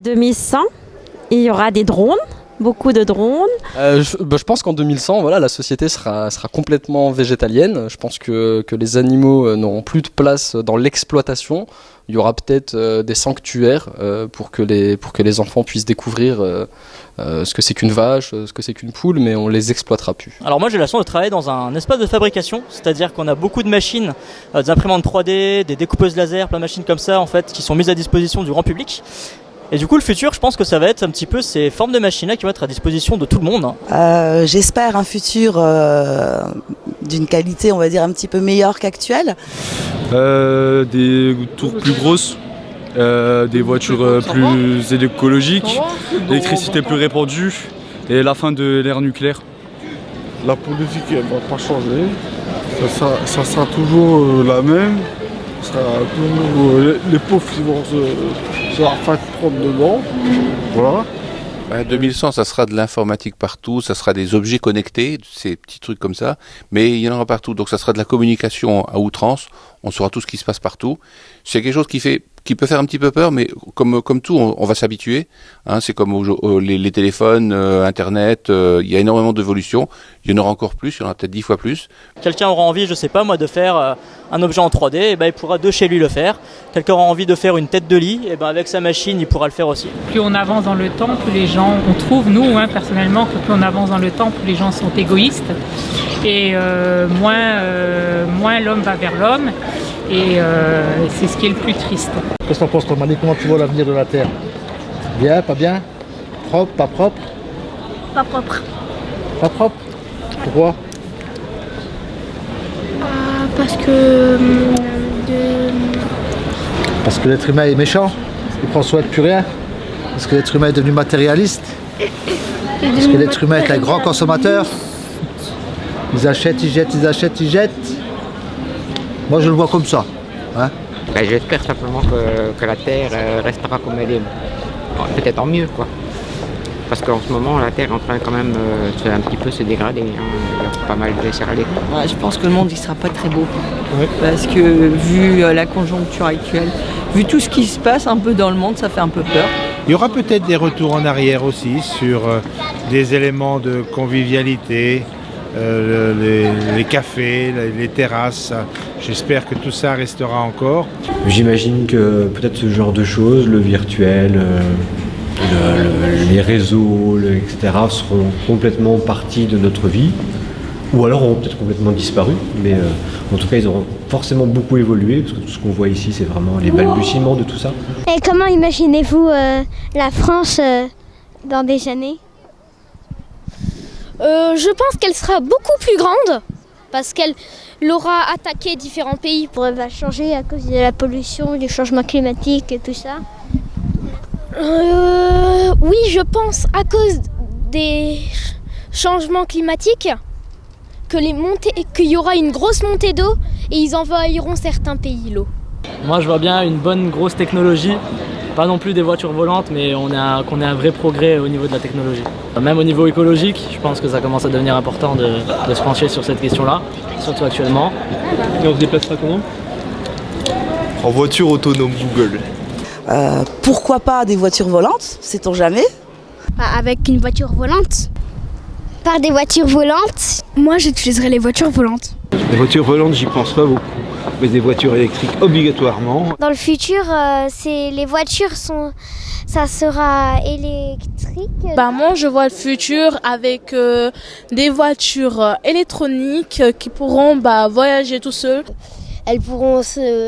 2100, il y aura des drones, beaucoup de drones. Je pense qu'en 2100, voilà, la société sera complètement végétalienne. Je pense que les animaux n'auront plus de place dans l'exploitation. Il y aura peut-être des sanctuaires pour que les enfants puissent découvrir ce que c'est qu'une vache, ce que c'est qu'une poule, mais on les exploitera plus. Alors moi j'ai la chance de travailler dans un espace de fabrication, c'est-à-dire qu'on a beaucoup de machines, des imprimantes 3D, des découpeuses laser, plein de machines comme ça en fait qui sont mises à disposition du grand public. Et du coup le futur je pense que ça va être un petit peu ces formes de machines-là qui vont être à disposition de tout le monde. J'espère un futur d'une qualité on va dire un petit peu meilleure qu'actuelle. Des tours plus grosses, des voitures plus écologiques, l'électricité plus répandue et la fin de l'ère nucléaire. La politique elle va pas changer, ça sera toujours la même, ça sera toujours les pauvres qui vont se la faire prendre dedans, voilà. 2100, ça sera de l'informatique partout, ça sera des objets connectés, ces petits trucs comme ça, mais il y en aura partout. Donc ça sera de la communication à outrance, on saura tout ce qui se passe partout. C'est quelque chose qui peut faire un petit peu peur, mais comme tout, on va s'habituer. Hein, c'est comme les téléphones, Internet, il y a énormément d'évolution. Il y en aura encore plus, il y en aura peut-être 10 fois plus. Quelqu'un aura envie, je sais pas moi, de faire un objet en 3D, et ben il pourra de chez lui le faire. Quelqu'un aura envie de faire une tête de lit, et ben avec sa machine, il pourra le faire aussi. Plus on avance dans le temps, plus les gens, on trouve nous personnellement que plus on avance dans le temps, plus les gens sont égoïstes et moins l'homme va vers l'homme et c'est ce qui est le plus triste. Qu'est-ce que t'en penses, Romani? Comment tu vois l'avenir de la Terre? Bien, pas bien? Propre, pas propre? Pas propre. Pas propre? Pourquoi? Parce que l'être humain est méchant, il prend soin de plus rien. Parce que l'être humain est devenu matérialiste. Parce que l'être humain est un grand consommateur. Ils achètent, ils jettent, ils achètent, ils jettent. Moi je le vois comme ça. Hein? J'espère simplement que la Terre restera comme elle est. Peut-être en mieux quoi. Parce qu'en ce moment la Terre est en train quand même un petit peu se dégrader. Hein. Il y a pas mal de laisser aller. Ouais, je pense que le monde il sera pas très beau. Ouais. Parce que vu la conjoncture actuelle, vu tout ce qui se passe un peu dans le monde, ça fait un peu peur. Il y aura peut-être des retours en arrière aussi sur des éléments de convivialité, les cafés, les terrasses. J'espère que tout ça restera encore. J'imagine que peut-être ce genre de choses, le virtuel, les réseaux, etc. seront complètement partis de notre vie. Ou alors auront peut-être complètement disparu, mais en tout cas ils auront forcément beaucoup évolué, parce que tout ce qu'on voit ici c'est vraiment les balbutiements de tout ça. Et comment imaginez-vous la France dans des années? Je pense qu'elle sera beaucoup plus grande, parce qu'elle aura attaqué différents pays. Elle va changer à cause de la pollution, du changement climatique et tout ça. Oui, je pense à cause des changements climatiques. Qu'il y aura une grosse montée d'eau et ils envahiront certains pays l'eau. Moi je vois bien une bonne grosse technologie, pas non plus des voitures volantes, mais qu'on ait un vrai progrès au niveau de la technologie. Même au niveau écologique, je pense que ça commence à devenir important de se pencher sur cette question-là, surtout actuellement. Et on se déplacera comment? En voiture autonome Google. Pourquoi pas des voitures volantes, sait-on jamais? Avec une voiture volante. Par des voitures volantes? Moi, j'utiliserais les voitures volantes. Les voitures volantes, j'y pense pas beaucoup. Mais des voitures électriques, obligatoirement. Dans le futur, les voitures ça sera électrique. Moi, je vois le futur avec des voitures électroniques qui pourront voyager tout seules. Elles pourront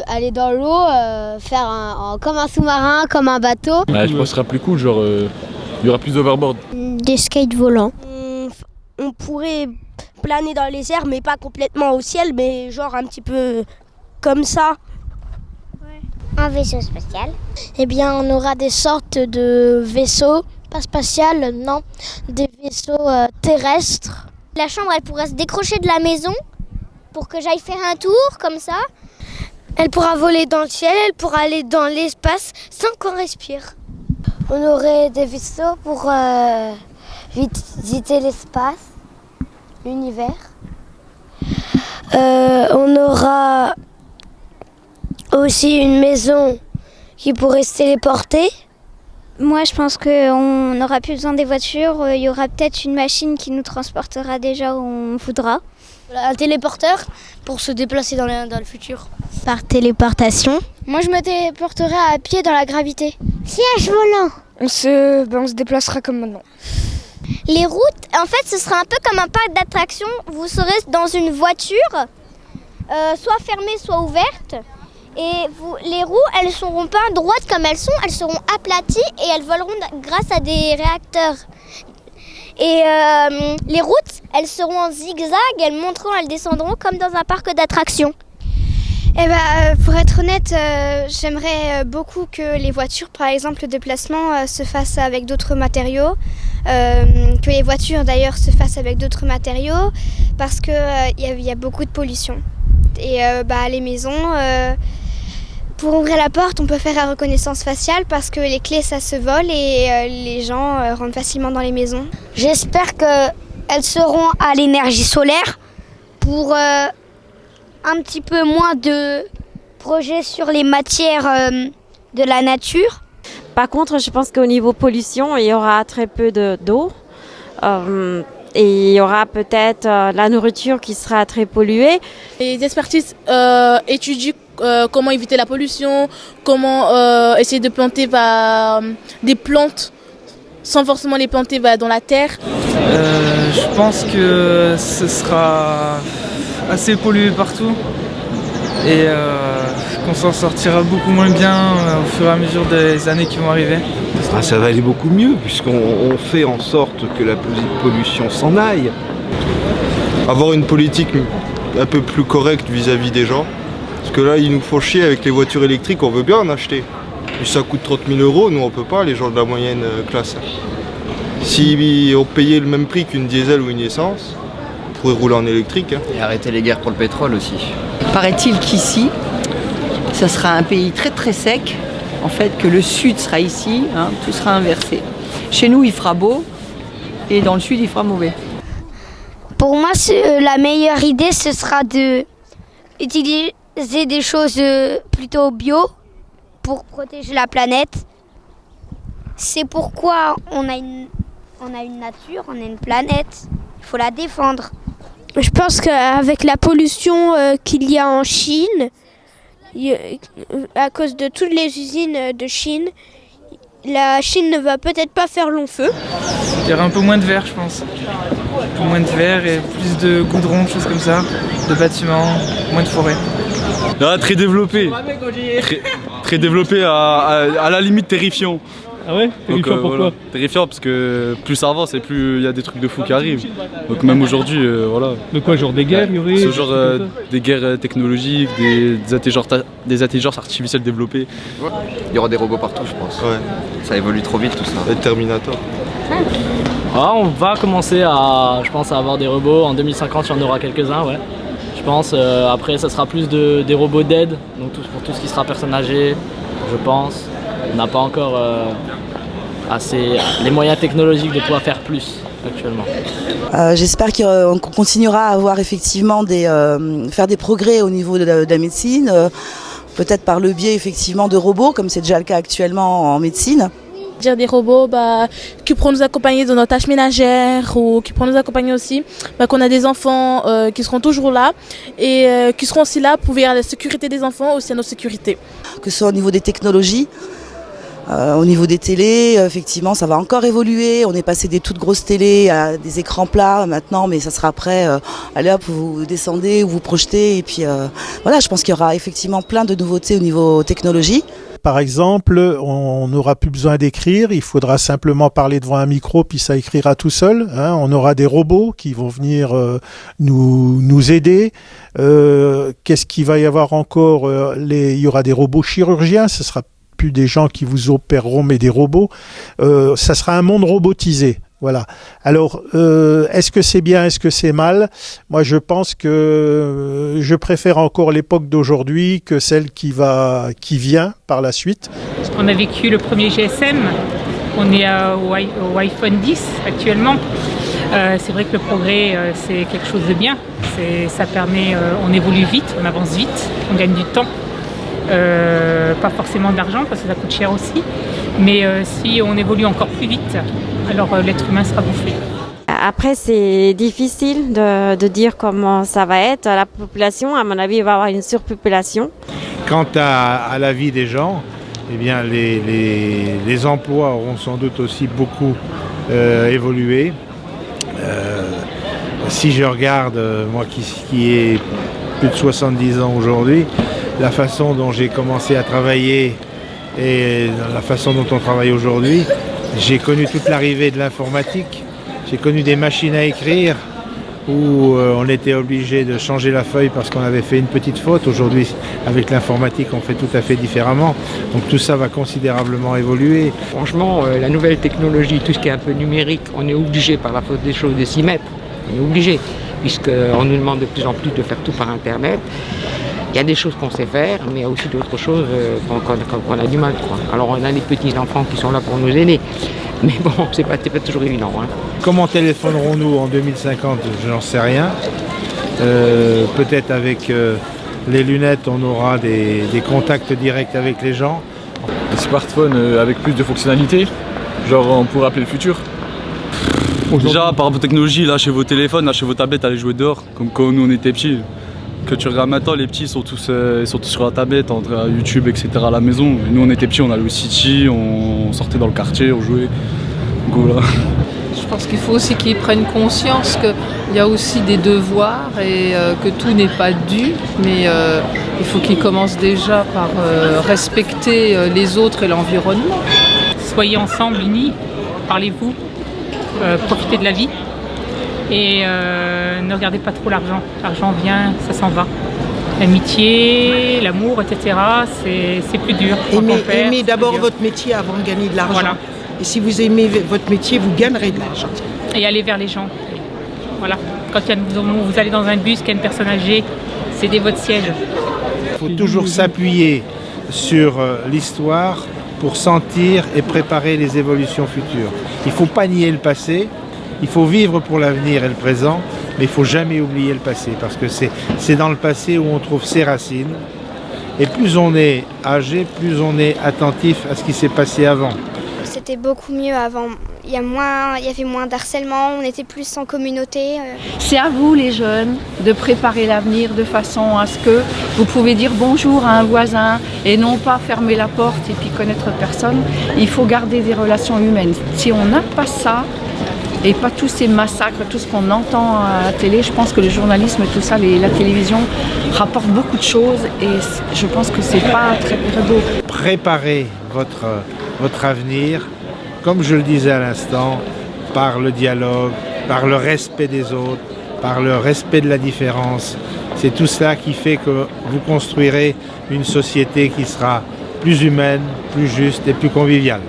aller dans l'eau, faire comme un sous-marin, comme un bateau. Je pense que ce sera plus cool, genre il y aura plus d'overboard. Des skates volants. On pourrait planer dans les airs, mais pas complètement au ciel, mais genre un petit peu comme ça. Ouais. Un vaisseau spatial. Eh bien, on aura des sortes de vaisseaux, pas spatial, non, des vaisseaux terrestres. La chambre, elle pourra se décrocher de la maison pour que j'aille faire un tour, comme ça. Elle pourra voler dans le ciel, elle pourra aller dans l'espace sans qu'on respire. On aurait des vaisseaux pour visiter l'espace, l'univers. On aura aussi une maison qui pourrait se téléporter. Moi, je pense qu'on n'aura plus besoin des voitures. Il y aura peut-être une machine qui nous transportera déjà où on voudra. Un téléporteur pour se déplacer dans le futur. Par téléportation. Moi, je me téléporterai à pied dans la gravité. Siège volant. On se déplacera comme maintenant. Les routes, en fait, ce sera un peu comme un parc d'attractions. Vous serez dans une voiture, soit fermée, soit ouverte. Et les roues, elles ne seront pas droites comme elles seront aplaties et elles voleront grâce à des réacteurs. Et les routes, elles seront en zigzag, elles monteront, elles descendront comme dans un parc d'attractions. Pour être honnête, j'aimerais beaucoup que les voitures, par exemple, le déplacement se fasse avec d'autres matériaux. Que les voitures, d'ailleurs, se fassent avec d'autres matériaux parce qu'il y a beaucoup de pollution. Et les maisons... Pour ouvrir la porte, on peut faire la reconnaissance faciale parce que les clés, ça se vole et les gens rentrent facilement dans les maisons. J'espère qu'elles seront à l'énergie solaire pour un petit peu moins de projets sur les matières de la nature. Par contre, je pense qu'au niveau pollution, il y aura très peu d'eau. Et il y aura peut-être la nourriture qui sera très polluée. Les expertises étudient comment éviter la pollution, comment essayer de planter des plantes sans forcément les planter dans la terre. Je pense que ce sera assez pollué partout et qu'on s'en sortira beaucoup moins bien au fur et à mesure des années qui vont arriver. Ça va aller beaucoup mieux puisqu'on fait en sorte que la pollution s'en aille. Avoir une politique un peu plus correcte vis-à-vis des gens. Parce que là, il nous faut chier avec les voitures électriques, on veut bien en acheter. Mais ça coûte 30 000 €, nous on peut pas, les gens de la moyenne classe. Si on payait le même prix qu'une diesel ou une essence, on pourrait rouler en électrique. Et arrêter les guerres pour le pétrole aussi. Paraît-il qu'ici, ça sera un pays très très sec. En fait, que le sud sera ici, tout sera inversé. Chez nous, il fera beau, et dans le sud, il fera mauvais. Pour moi, la meilleure idée, ce sera d'utiliser des choses plutôt bio pour protéger la planète. C'est pourquoi on a une nature, on a une planète. Il faut la défendre. Je pense qu'avec la pollution qu'il y a en Chine, à cause de toutes les usines de Chine, la Chine ne va peut-être pas faire long feu. Il y aura un peu moins de verre, je pense. Un peu moins de verre et plus de goudron, choses comme ça, de bâtiments, moins de forêts. Là, très développé. Très développé, à la limite terrifiant. Ah ouais? Terrifiant, pourquoi? Voilà. Terrifiant parce que plus ça avance et plus il y a des trucs de fous qui arrivent. Donc même aujourd'hui, voilà. De quoi, genre des guerres, il y aurait? Ce genre des guerres technologiques, des intelligences artificielles développées. Ouais. Il y aura des robots partout, je pense. Ouais. Ça évolue trop vite tout ça. Le Terminator. Ah, on va commencer je pense, à avoir des robots. En 2050, il y en aura quelques-uns, ouais. Je pense. Après, ça sera plus des robots d'aide, donc pour tout ce qui sera personne âgée, je pense. On n'a pas encore assez les moyens technologiques de pouvoir faire plus actuellement. J'espère qu'on continuera à avoir effectivement faire des progrès au niveau de la médecine, peut-être par le biais effectivement de robots, comme c'est déjà le cas actuellement en médecine. Des robots qui pourront nous accompagner dans nos tâches ménagères ou qui pourront nous accompagner aussi, qu'on a des enfants qui seront toujours là et qui seront aussi là pour veiller à la sécurité des enfants, aussi à notre sécurité. Que ce soit au niveau des technologies, au niveau des télés, effectivement, ça va encore évoluer. On est passé des toutes grosses télés à des écrans plats maintenant, mais ça sera après, allez hop, vous descendez ou vous projetez. Et puis voilà, je pense qu'il y aura effectivement plein de nouveautés au niveau technologie. Par exemple, on n'aura plus besoin d'écrire, il faudra simplement parler devant un micro, puis ça écrira tout seul. On aura des robots qui vont venir nous aider. Qu'est-ce qu'il va y avoir encore? Il y aura des robots chirurgiens, ce sera plus des gens qui vous opéreront, mais des robots. Ça sera un monde robotisé. Voilà. Alors, est-ce que c'est bien, est-ce que c'est mal? Moi, je pense que je préfère encore l'époque d'aujourd'hui que celle qui vient par la suite. On a vécu le premier GSM, on est au iPhone 10 actuellement. C'est vrai que le progrès, c'est quelque chose de bien. Ça permet, on évolue vite, on avance vite, on gagne du temps. Pas forcément d'argent parce que ça coûte cher aussi. Mais si on évolue encore plus vite, alors l'être humain sera bouffé. Après, c'est difficile de dire comment ça va être. La population, à mon avis, il va y avoir une surpopulation. Quant à la vie des gens, eh bien, les emplois auront sans doute aussi beaucoup évolué. Si je regarde, moi qui ai plus de 70 ans aujourd'hui, la façon dont j'ai commencé à travailler et la façon dont on travaille aujourd'hui, j'ai connu toute l'arrivée de l'informatique. J'ai connu des machines à écrire où on était obligé de changer la feuille parce qu'on avait fait une petite faute. Aujourd'hui, avec l'informatique, on fait tout à fait différemment. Donc tout ça va considérablement évoluer. Franchement, la nouvelle technologie, tout ce qui est un peu numérique, on est obligé par la force des choses de s'y mettre. On est obligé, puisqu'on nous demande de plus en plus de faire tout par Internet. Il y a des choses qu'on sait faire, mais il y a aussi d'autres choses qu'on a du mal, quoi. Alors on a des petits-enfants qui sont là pour nous aider. Mais bon, c'est pas toujours évident. Hein. Comment téléphonerons-nous en 2050 ? J'en sais rien. Peut-être avec les lunettes, on aura des contacts directs avec les gens. Des smartphones avec plus de fonctionnalités, genre on pourrait appeler le futur. Déjà, par rapport aux technologies, lâchez vos téléphones, lâchez vos tablettes, allez jouer dehors, comme quand nous on était petits. Que tu regardes maintenant, les petits sont tous sur la tablette, entre YouTube, etc. à la maison. Et nous on était petits, on allait au City, on sortait dans le quartier, on jouait. Donc, voilà. Je pense qu'il faut aussi qu'ils prennent conscience qu'il y a aussi des devoirs et que tout n'est pas dû, mais il faut qu'ils commencent déjà par respecter les autres et l'environnement. Soyez ensemble, unis, parlez-vous, profitez de la vie. Et ne regardez pas trop l'argent. L'argent vient, ça s'en va. L'amitié, l'amour, etc., c'est plus dur. Aimez d'abord votre métier avant de gagner de l'argent. Voilà. Et si vous aimez votre métier, vous gagnerez de l'argent. Et allez vers les gens. Voilà. Quand vous allez dans un bus, qu'il y a une personne âgée, cédez votre siège. Il faut toujours s'appuyer sur l'histoire pour sentir et préparer les évolutions futures. Il ne faut pas nier le passé. Il faut vivre pour l'avenir et le présent, mais il ne faut jamais oublier le passé, parce que c'est dans le passé où on trouve ses racines. Et plus on est âgé, plus on est attentif à ce qui s'est passé avant. C'était beaucoup mieux avant. Il y avait moins d'harcèlement, on était plus en communauté. C'est à vous les jeunes de préparer l'avenir de façon à ce que vous pouvez dire bonjour à un voisin et non pas fermer la porte et puis connaître personne. Il faut garder des relations humaines. Si on n'a pas ça, et pas tous ces massacres, tout ce qu'on entend à la télé. Je pense que le journalisme, tout ça, la télévision rapporte beaucoup de choses et je pense que c'est pas très beau. Préparez votre avenir, comme je le disais à l'instant, par le dialogue, par le respect des autres, par le respect de la différence. C'est tout cela qui fait que vous construirez une société qui sera plus humaine, plus juste et plus conviviale.